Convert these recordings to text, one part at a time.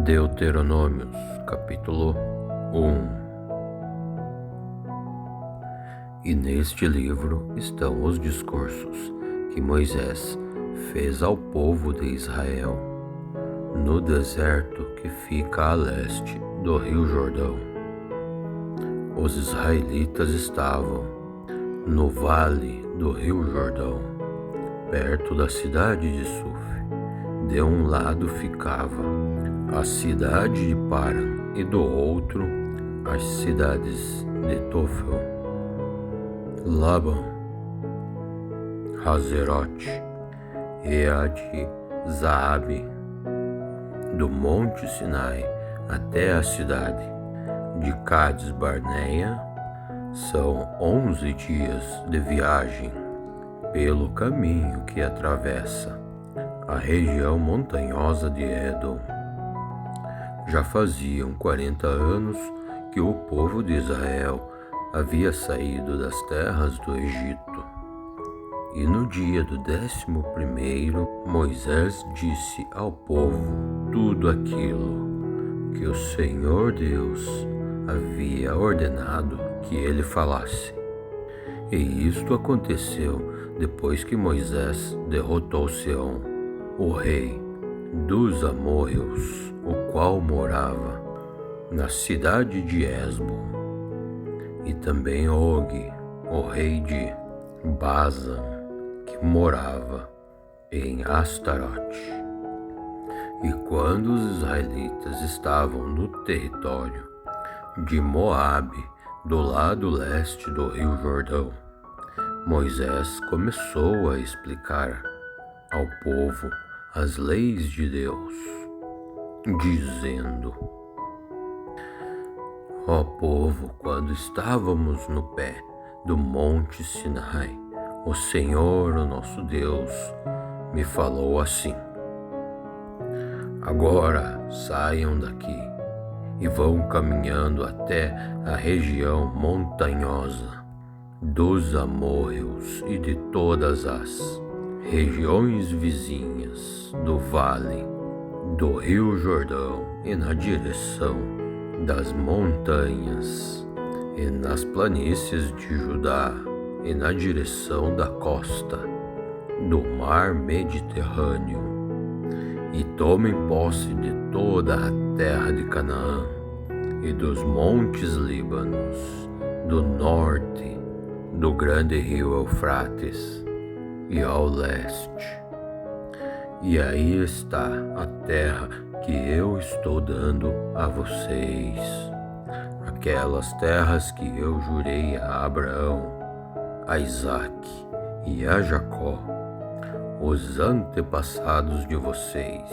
Deuteronômios, capítulo 1. E neste livro estão os discursos que Moisés fez ao povo de Israel, no deserto que fica a leste do rio Jordão. Os israelitas estavam no vale do rio Jordão, perto da cidade de Suf. De um lado ficava a cidade de Paran e do outro as cidades de Tofel, Labã, Hazerote e a de Zaabe. Do monte Sinai até a cidade de Cades Barneia são 11 dias de viagem pelo caminho que atravessa a região montanhosa de Edom. Já faziam 40 anos que o povo de Israel havia saído das terras do Egito. E no dia do 11º, Moisés disse ao povo tudo aquilo que o Senhor Deus havia ordenado que ele falasse. E isto aconteceu depois que Moisés derrotou Seom, o rei dos amorreus, o qual morava na cidade de Esbom, e também Og, o rei de Bazan, que morava em Astarote. E quando os israelitas estavam no território de Moabe, do lado leste do rio Jordão, Moisés começou a explicar ao povo as leis de Deus, dizendo: Ó povo, quando estávamos no pé do monte Sinai, o Senhor, o nosso Deus, me falou assim: agora saiam daqui e vão caminhando até a região montanhosa dos amorreus e de todas as regiões vizinhas do vale do rio Jordão, e na direção das montanhas, e nas planícies de Judá, e na direção da costa do mar Mediterrâneo, e tomem posse de toda a terra de Canaã e dos montes Líbanos, do norte do grande rio Eufrates e ao leste. E aí está a terra que eu estou dando a vocês, aquelas terras que eu jurei a Abraão, a Isaque e a Jacó, os antepassados de vocês,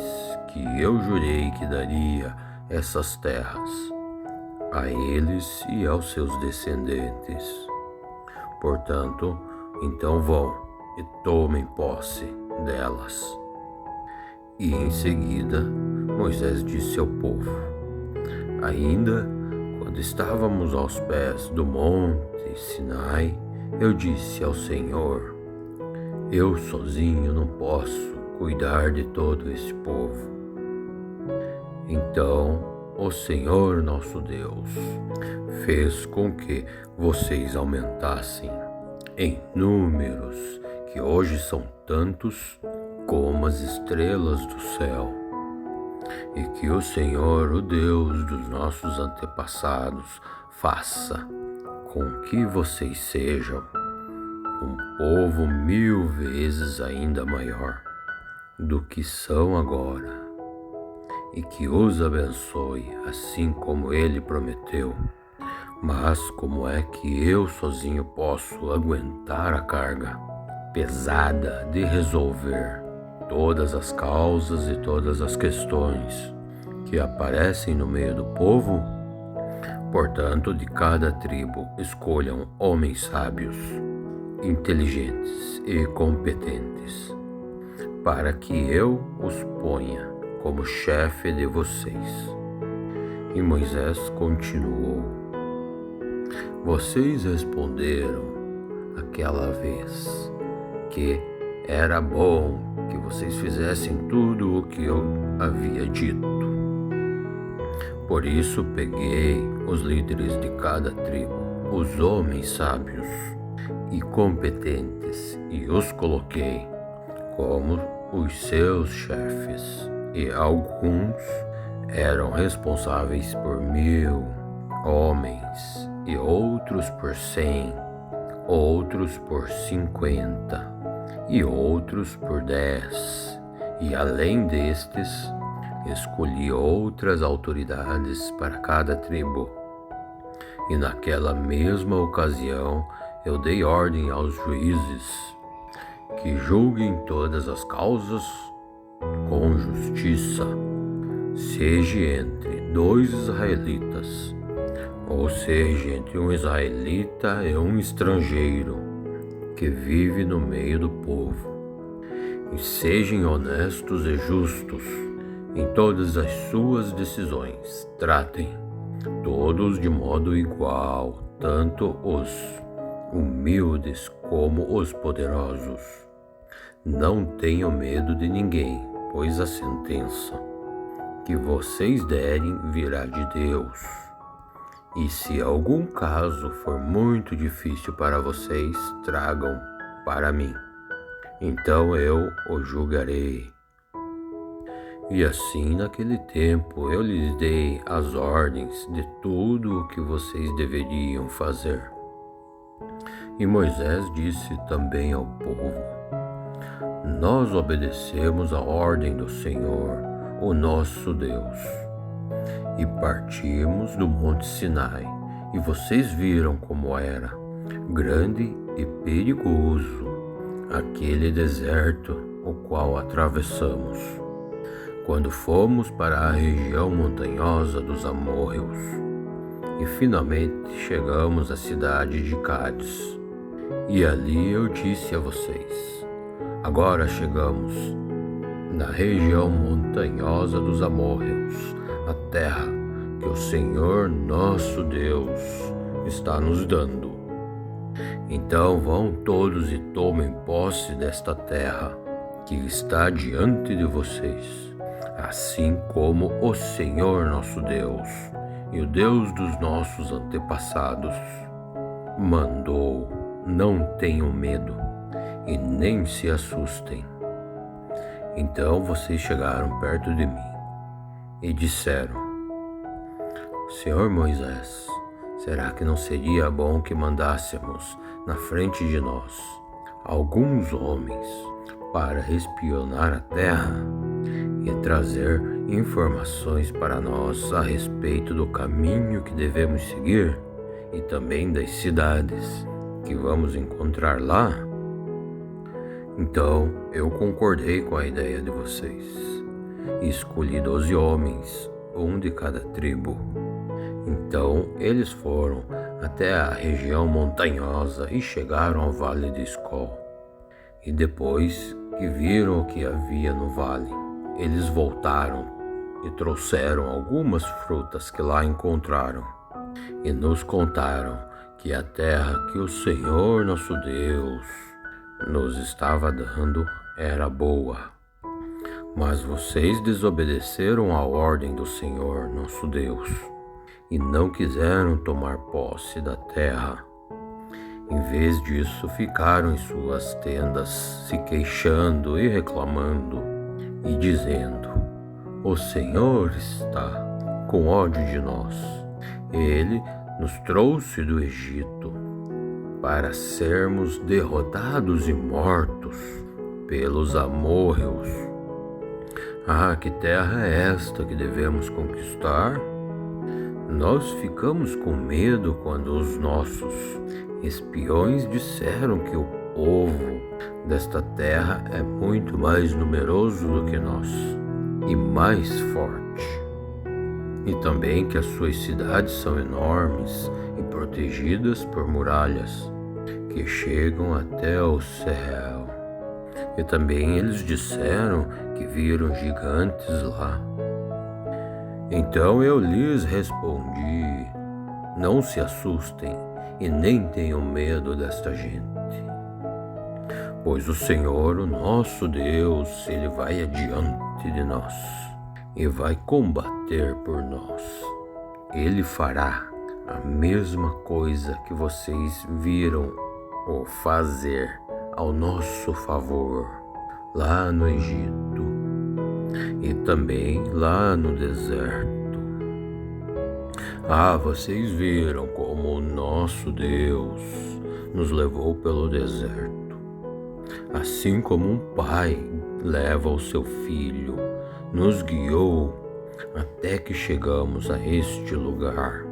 que eu jurei que daria essas terras a eles e aos seus descendentes. Portanto, então vão e tomem posse delas. E em seguida, Moisés disse ao povo: ainda quando estávamos aos pés do monte Sinai, eu disse ao Senhor: eu sozinho não posso cuidar de todo esse povo. Então o Senhor nosso Deus fez com que vocês aumentassem em números, que hoje são tantos como as estrelas do céu, e que o Senhor, o Deus dos nossos antepassados, faça com que vocês sejam um povo 1000 vezes ainda maior do que são agora, e que os abençoe assim como ele prometeu. Mas como é que eu sozinho posso aguentar a carga pesada de resolver todas as causas e todas as questões que aparecem no meio do povo? Portanto, de cada tribo escolham homens sábios, inteligentes e competentes, para que eu os ponha como chefe de vocês. E Moisés continuou: vocês responderam aquela vez que era bom que vocês fizessem tudo o que eu havia dito. Por isso peguei os líderes de cada tribo, os homens sábios e competentes, e os coloquei como os seus chefes, e alguns eram responsáveis por 1000 homens, e outros por 100, outros por 50, e outros por 10. E além destes, escolhi outras autoridades para cada tribo. E naquela mesma ocasião eu dei ordem aos juízes que julguem todas as causas com justiça, seja entre 2 israelitas, ou seja entre um israelita e um estrangeiro que vive no meio do povo. E sejam honestos e justos em todas as suas decisões. Tratem todos de modo igual, tanto os humildes como os poderosos. Não tenham medo de ninguém, pois a sentença que vocês derem virá de Deus. E se algum caso for muito difícil para vocês, tragam para mim. Então eu o julgarei. E assim naquele tempo eu lhes dei as ordens de tudo o que vocês deveriam fazer. E Moisés disse também ao povo: Nós obedecemos a ordem do Senhor, o nosso Deus, e partimos do Monte Sinai, e vocês viram como era grande e perigoso aquele deserto o qual atravessamos, quando fomos para a região montanhosa dos amorreus, e finalmente chegamos à cidade de Cádiz. E ali eu disse a vocês: agora chegamos na região montanhosa dos amorreus, a terra que o Senhor nosso Deus está nos dando. Então vão todos e tomem posse desta terra que está diante de vocês, assim como o Senhor nosso Deus e o Deus dos nossos antepassados mandou. Não tenham medo e nem se assustem. Então vocês chegaram perto de mim e disseram: Senhor Moisés, será que não seria bom que mandássemos na frente de nós alguns homens para espionar a terra e trazer informações para nós a respeito do caminho que devemos seguir e também das cidades que vamos encontrar lá? Então eu concordei com a ideia de vocês e escolhi 12 homens, um de cada tribo. Então eles foram até a região montanhosa e chegaram ao vale de Escol. E depois que viram o que havia no vale, eles voltaram e trouxeram algumas frutas que lá encontraram e nos contaram que a terra que o Senhor nosso Deus nos estava dando era boa. Mas vocês desobedeceram à ordem do Senhor nosso Deus e não quiseram tomar posse da terra. Em vez disso, ficaram em suas tendas, se queixando e reclamando, e dizendo: O Senhor está com ódio de nós. Ele nos trouxe do Egito para sermos derrotados e mortos pelos amorreus. Ah, que terra é esta que devemos conquistar? Nós ficamos com medo quando os nossos espiões disseram que o povo desta terra é muito mais numeroso do que nós e mais forte, e também que as suas cidades são enormes e protegidas por muralhas que chegam até o céu. E também eles disseram que viram gigantes lá. Então eu lhes respondi: não se assustem e nem tenham medo desta gente, pois o Senhor, o nosso Deus, Ele vai adiante de nós e vai combater por nós. ele fará a mesma coisa que vocês viram o fazer ao nosso favor lá no Egito e também lá no deserto. Vocês viram como o nosso Deus nos levou pelo deserto, assim como um pai leva o seu filho, nos guiou até que chegamos a este lugar.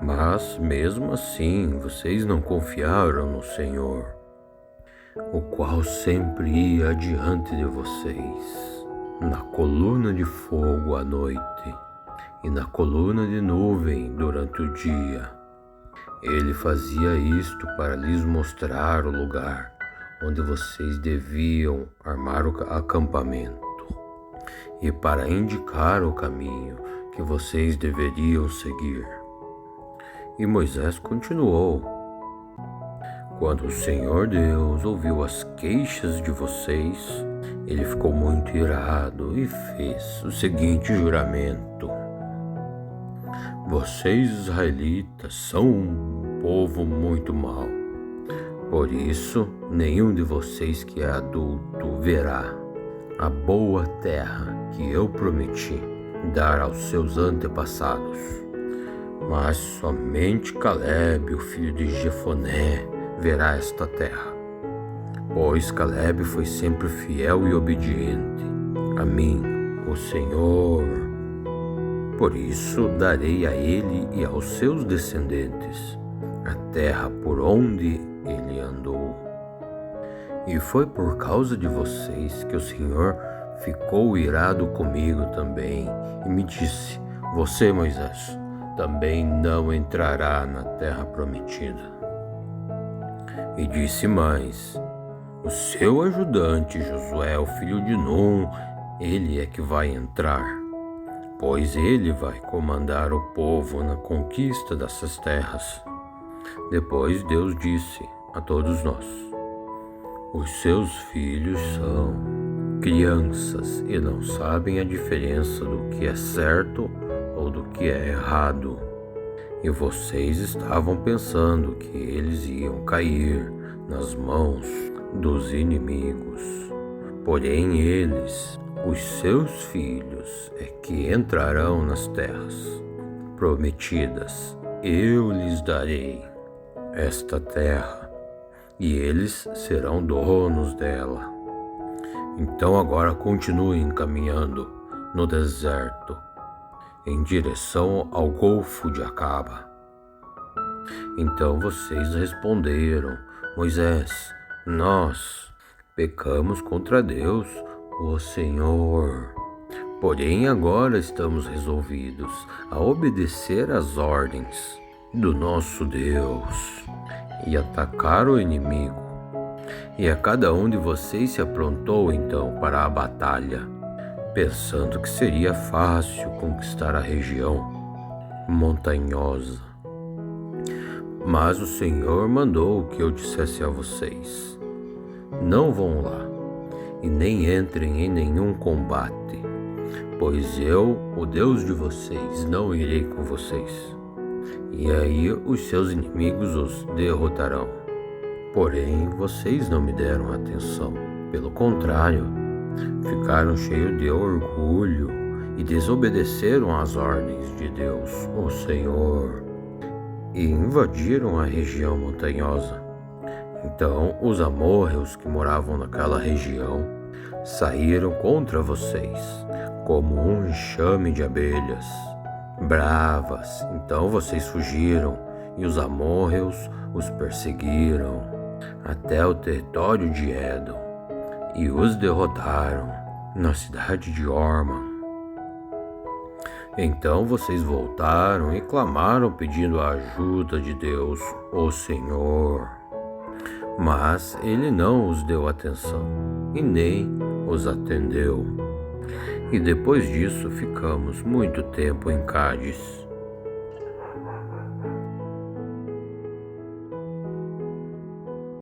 Mas mesmo assim vocês não confiaram no Senhor, o qual sempre ia adiante de vocês, na coluna de fogo à noite e na coluna de nuvem durante o dia. Ele fazia isto para lhes mostrar o lugar onde vocês deviam armar o acampamento e para indicar o caminho que vocês deveriam seguir. E Moisés continuou: quando o Senhor Deus ouviu as queixas de vocês, ele ficou muito irado e fez o seguinte juramento: vocês israelitas são um povo muito mau. Por isso, nenhum de vocês que é adulto verá a boa terra que eu prometi dar aos seus antepassados. Mas somente Calebe, o filho de Jefoné, verá esta terra, pois Calebe foi sempre fiel e obediente a mim, o Senhor. Por isso darei a ele e aos seus descendentes a terra por onde ele andou. E foi por causa de vocês que o Senhor ficou irado comigo também e me disse: você, Moisés, também não entrará na terra prometida. E disse mais: o seu ajudante Josué, o filho de Num, ele é que vai entrar, pois ele vai comandar o povo na conquista dessas terras. Depois Deus disse a todos nós: os seus filhos são crianças e não sabem a diferença do que é certo ou do que é errado. E vocês estavam pensando que eles iam cair nas mãos dos inimigos. Porém eles, os seus filhos, é que entrarão nas terras prometidas. Eu lhes darei esta terra e eles serão donos dela. Então agora continuem caminhando no deserto em direção ao Golfo de Acaba. Então vocês responderam: Moisés, nós pecamos contra Deus, o Senhor. Porém agora estamos resolvidos a obedecer às ordens do nosso Deus e atacar o inimigo. E a cada um de vocês se aprontou então para a batalha, pensando que seria fácil conquistar a região montanhosa. Mas o Senhor mandou que eu dissesse a vocês: não vão lá e nem entrem em nenhum combate, pois eu, o Deus de vocês, não irei com vocês. E aí os seus inimigos os derrotarão. Porém, vocês não me deram atenção. Pelo contrário, ficaram cheios de orgulho e desobedeceram às ordens de Deus, o Senhor, e invadiram a região montanhosa. Então os amorreus que moravam naquela região saíram contra vocês, como um enxame de abelhas bravas. Então vocês fugiram e os amorreus os perseguiram até o território de Édom e os derrotaram na cidade de Orma. Então vocês voltaram e clamaram pedindo a ajuda de Deus, o Senhor. Mas ele não os deu atenção e nem os atendeu. E depois disso ficamos muito tempo em Cádiz.